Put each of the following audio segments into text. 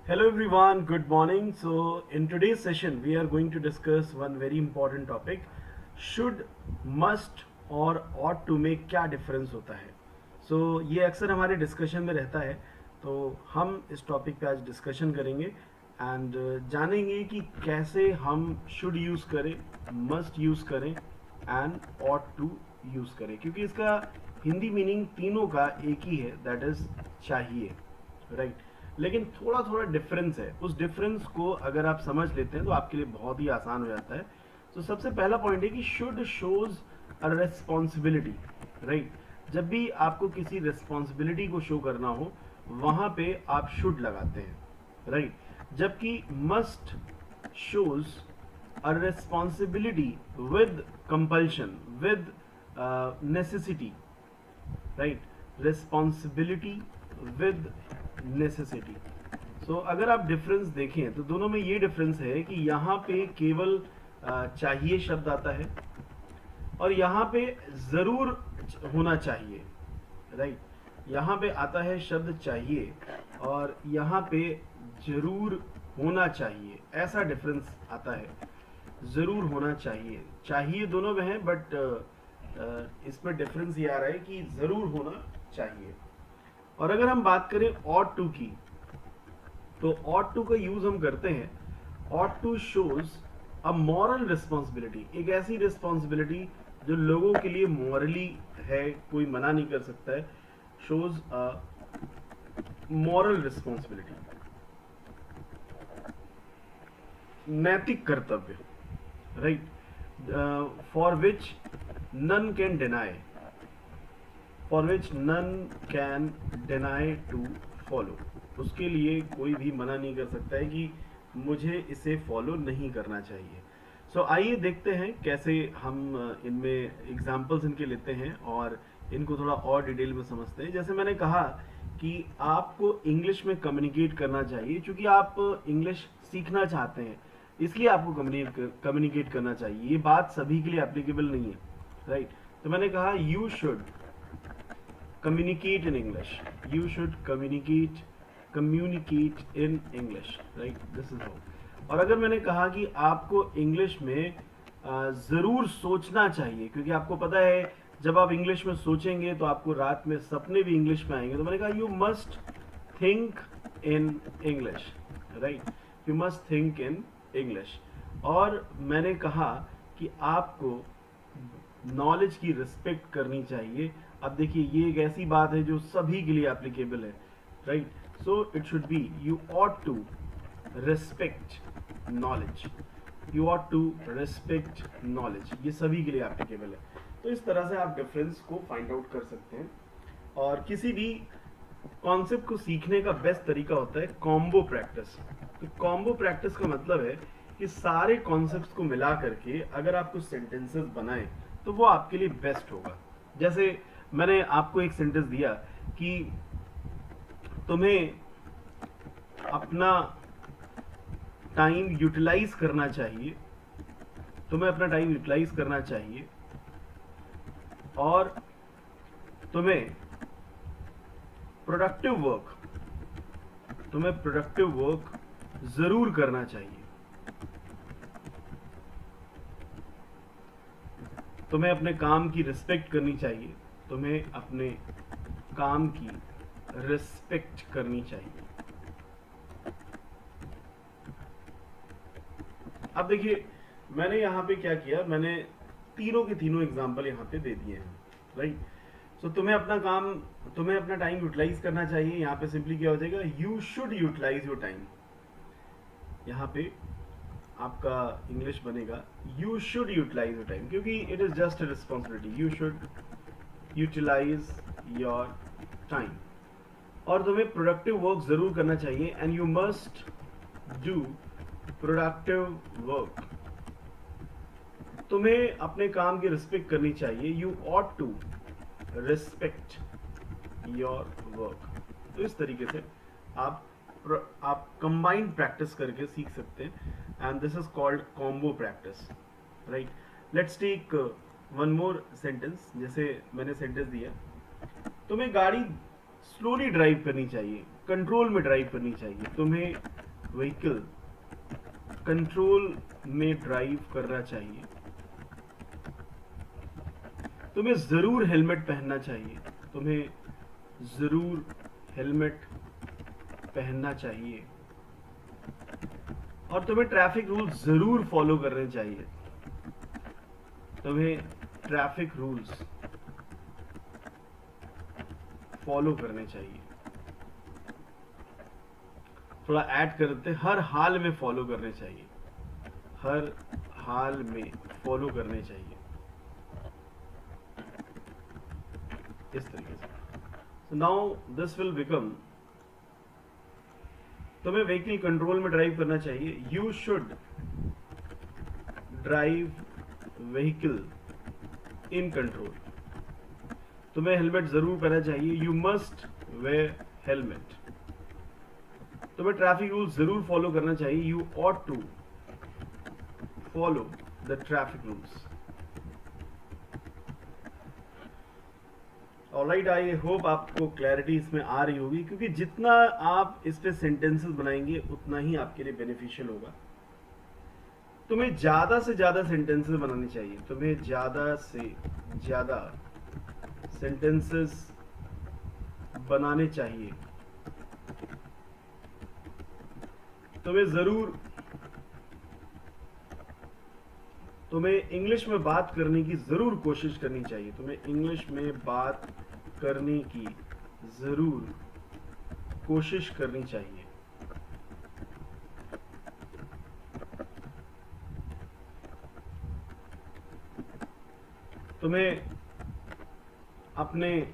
Hello everyone, good morning. So, in today's session, we are going to discuss one very important topic. Should, must और ought to में क्या difference होता है. So, ये अक्सर हमारे डिस्कशन में रहता है. तो हम इस टॉपिक पे आज डिस्कशन करेंगे एंड जानेंगे कि कैसे हम शुड यूज़ करें, मस्ट यूज़ करें एंड ought टू यूज़ करें, क्योंकि इसका हिंदी मीनिंग तीनों का एक ही है, दैट इज़ चाहिए, राइट. लेकिन थोड़ा थोड़ा डिफरेंस है. उस डिफरेंस को अगर आप समझ लेते हैं तो आपके लिए बहुत ही आसान हो जाता है. तो सबसे पहला पॉइंट है कि should shows a responsibility, right. जब भी आपको किसी रेस्पॉन्सिबिलिटी को शो करना हो वहां पे आप शुड लगाते हैं, राइट. जबकि must shows a responsibility with compulsion, with necessity, right. Responsibility with necessity. So अगर आप डिफरेंस देखें तो दोनों में ये डिफरेंस है कि यहाँ पे केवल चाहिए शब्द आता है और यहाँ पे जरूर होना चाहिए, राइट. यहाँ पे आता है शब्द चाहिए और यहाँ पे जरूर होना चाहिए, ऐसा डिफरेंस आता है. जरूर होना चाहिए, चाहिए दोनों में है, बट इसमें डिफरेंस ये आ रहा है कि जरूर होना चाहिए. और अगर हम बात करें ought to की, तो ought to का यूज हम करते हैं. ought to shows a moral responsibility, एक ऐसी रिस्पॉन्सिबिलिटी जो लोगों के लिए मॉरली है, कोई मना नहीं कर सकता है. शोज अ मॉरल रिस्पॉन्सिबिलिटी, नैतिक कर्तव्य, right. For which none can deny, for which none can deny to follow. उसके लिए कोई भी मना नहीं कर सकता है कि मुझे इसे फॉलो नहीं करना चाहिए. सो आइए देखते हैं कैसे हम इनमें एग्जाम्पल्स इनके लेते हैं और इनको थोड़ा और डिटेल में समझते हैं. जैसे मैंने कहा कि आपको इंग्लिश में कम्युनिकेट करना चाहिए, क्योंकि आप इंग्लिश सीखना चाहते हैं, इसलिए आपको कम्युनिकेट करना चाहिए. ये बात सभी के लिए एप्लीकेबल नहीं है, राइट. तो मैंने कहा you should communicate in English. You should communicate in English, right? This is how. और अगर मैंने कहा कि आपको इंग्लिश में ज़रूर सोचना चाहिए, क्योंकि आपको पता है जब आप इंग्लिश में सोचेंगे तो आपको रात में सपने भी इंग्लिश में आएंगे, तो मैंने कहा you must think in English, right. You must think in English. और मैंने कहा कि आपको नॉलेज की रिस्पेक्ट करनी चाहिए. अब देखिए ये एक ऐसी बात है जो सभी के लिए एप्लीकेबल है, right. So it should be you ought to respect knowledge, you ought to respect knowledge. ये सभी के लिए एप्लीकेबल है. तो इस तरह से आप डिफरेंस को फाइंड आउट कर सकते हैं. और किसी भी कॉन्सेप्ट को सीखने का बेस्ट तरीका होता है कॉम्बो प्रैक्टिस. तो कॉम्बो प्रैक्टिस का मतलब है कि सारे कॉन्सेप्ट्स को मिला करके अगर आप कुछ सेंटेंसेस बनाएं तो वो आपके लिए बेस्ट होगा. जैसे मैंने आपको एक सेंटेंस दिया कि तुम्हें अपना टाइम यूटिलाइज करना चाहिए, तुम्हें अपना टाइम यूटिलाइज करना चाहिए और तुम्हें प्रोडक्टिव वर्क जरूर करना चाहिए. तुम्हें अपने काम की रिस्पेक्ट करनी चाहिए, तुम्हें अपने काम की रिस्पेक्ट करनी चाहिए. अब देखिए मैंने यहाँ पे क्या किया, मैंने तीनों के तीनों एग्जाम्पल यहाँ पे दे दिए हैं, राइट. सो तुम्हें अपना टाइम यूटिलाइज करना चाहिए. यहाँ पे सिंपली क्या हो जाएगा, you should utilize your time. यहाँ पे आपका इंग्लिश बनेगा you should utilize your time, क्योंकि it is just a responsibility. You should utilize your time. और तुम्हें प्रोडक्टिव वर्क जरूर करना चाहिए and you must do productive work. तुम्हें अपने काम की रिस्पेक्ट करनी चाहिए. You ought to respect your work. तो इस तरीके से आप कंबाइंड प्रैक्टिस करके सीख सकते हैं and this is called combo practice, right. Let's take one more sentence. जैसे मैंने सेंटेंस दिया तुम्हें गाड़ी स्लोली ड्राइव करनी चाहिए. कंट्रोल में ड्राइव करनी चाहिए, तुम्हें व्हीकल कंट्रोल में ड्राइव करना चाहिए, तुम्हें जरूर हेलमेट पहनना चाहिए, तुम्हें जरूर हेलमेट पहनना चाहिए, और तुम्हें ट्रैफिक रूल्स जरूर फॉलो करने चाहिए, तुम्हें ट्रैफिक रूल्स फॉलो करने चाहिए। थोड़ा ऐड कर देते, हर हाल में फॉलो करने चाहिए, हर हाल में फॉलो करने चाहिए, इस तरीके से। So now this will become, तुम्हें व्हीकल कंट्रोल में ड्राइव करना चाहिए, you should drive vehicle in control, तुम्हें हेलमेट जरूर पहनना चाहिए, यू मस्ट वेयर हेलमेट, तुम्हें ट्रैफिक रूल्स जरूर फॉलो करना चाहिए, you ought to follow the traffic rules. Alright, I hope आपको क्लैरिटी इसमें आ रही होगी, क्योंकि जितना आप इस पे सेंटेंसेस बनाएंगे उतना ही आपके लिए बेनिफिशियल होगा। तुम्हें ज्यादा से ज्यादा सेंटेंसेस बनाने चाहिए, तुम्हें ज्यादा से ज्यादा सेंटेंसेस बनाने चाहिए, तुम्हें इंग्लिश में बात करने की जरूर कोशिश करनी चाहिए, तुम्हें इंग्लिश में बात करने की जरूर कोशिश करनी चाहिए, तुम्हें अपने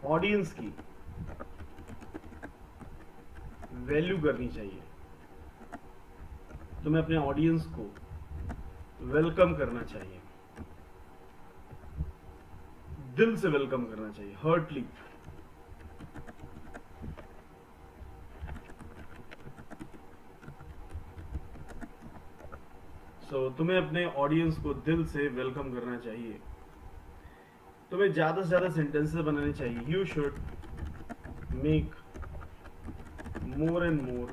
ऑडियंस की वैल्यू करनी चाहिए, तुम्हें अपने ऑडियंस को वेलकम करना चाहिए, दिल से वेलकम करना चाहिए, हार्टली। तुम्हें अपने ऑडियंस को दिल से वेलकम करना चाहिए, तुम्हें ज्यादा से ज्यादा सेंटेंसेस बनाने चाहिए, you should make more and more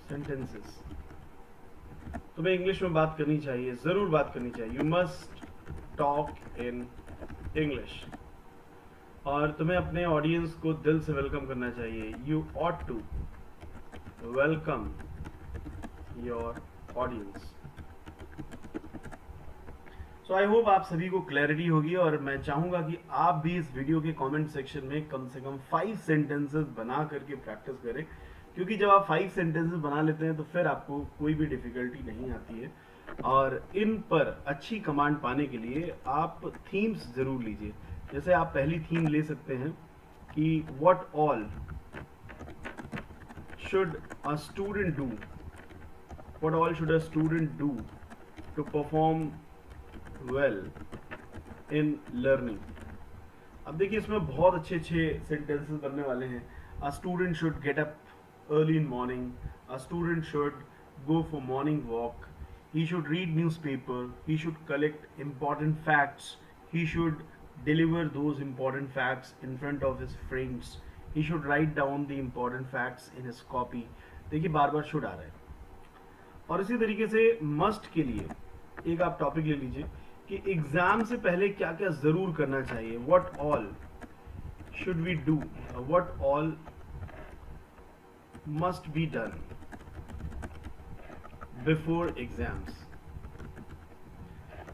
sentences, तुम्हें इंग्लिश में बात करनी चाहिए, जरूर बात करनी चाहिए, you must talk in English, और तुम्हें अपने ऑडियंस को दिल से वेलकम करना चाहिए, you ought to welcome your audience. So I hope आप सभी को क्लैरिटी होगी, और मैं चाहूंगा कि आप भी इस वीडियो के कमेंट सेक्शन में कम से कम 5 सेंटेंसेस बना करके प्रैक्टिस करें, क्योंकि जब आप 5 सेंटेंसेस बना लेते हैं तो फिर आपको कोई भी डिफिकल्टी नहीं आती है। और इन पर अच्छी कमांड पाने के लिए आप थीम्स जरूर लीजिए। जैसे आप पहली थीम ले सकते हैं कि what all should a student do, what all should a student do to perform well in learning. अब देखिए इसमें बहुत अच्छे अच्छे सेंटेंसेस बनने वाले हैं। A student should get up early in morning, a student should go for morning walk, he should read newspaper, he should collect important facts, he should deliver those important facts in front of his friends, he should write down the important facts in his copy। देखिए बार bar should आ रहा है। और इसी तरीके से must के लिए एक आप टॉपिक ले लीजिए कि एग्जाम से पहले क्या क्या जरूर करना चाहिए, what all should we do, what all must be done before exams,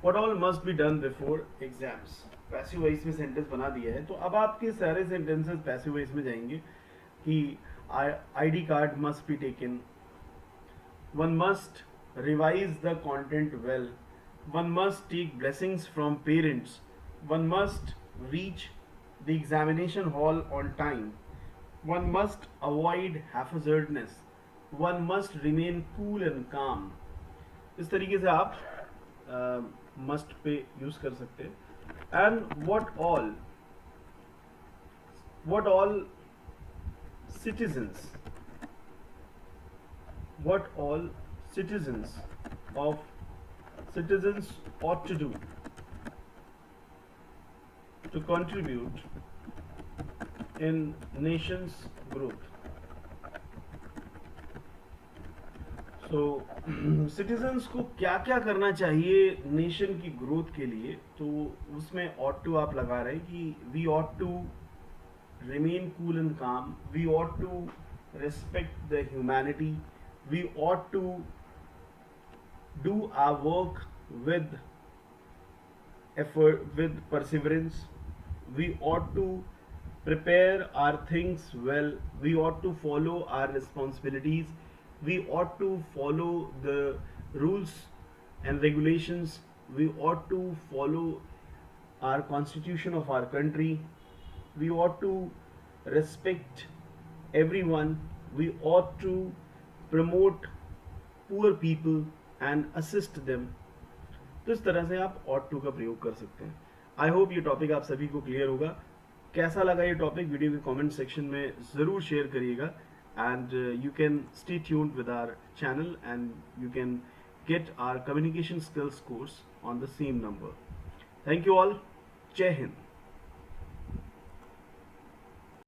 what all must be done before exams। Passive voice में सेंटेंस बना दिया है, तो अब आपके सारे सेंटेंसेस पैसिव वॉइस में जाएंगे कि ID card must be taken, one must revise the content well, one must take blessings from parents, one must reach the examination hall on time, one must avoid haphazardness, one must remain cool and calm। इस तरीके से आप must पे use कर सकते हैं। and what all citizens, what all citizens ought to do to contribute in nation's growth। तो citizens को क्या क्या करना चाहिए नेशन की ग्रोथ के लिए, तो उसमें ऑट टू आप लगा रहे हैं कि we ought to remain cool and calm. We ought to respect the humanity. We ought to do our work with effort, with perseverance. We ought to prepare our things well. We ought to follow our responsibilities. We ought to follow the rules and regulations. We ought to follow our constitution of our country. We ought to respect everyone. We ought to promote poor people and assist them. तो इस तरह से आप ought to का प्रयोग कर सकते हैं. आई होप ये टॉपिक आप सभी को क्लियर होगा. कैसा लगा ये टॉपिक वीडियो के कमेंट सेक्शन में ज़रूर शेयर करिएगा. And you can stay tuned with our channel and you can get our communication skills course on the same number. Thank you all. Jai Hind.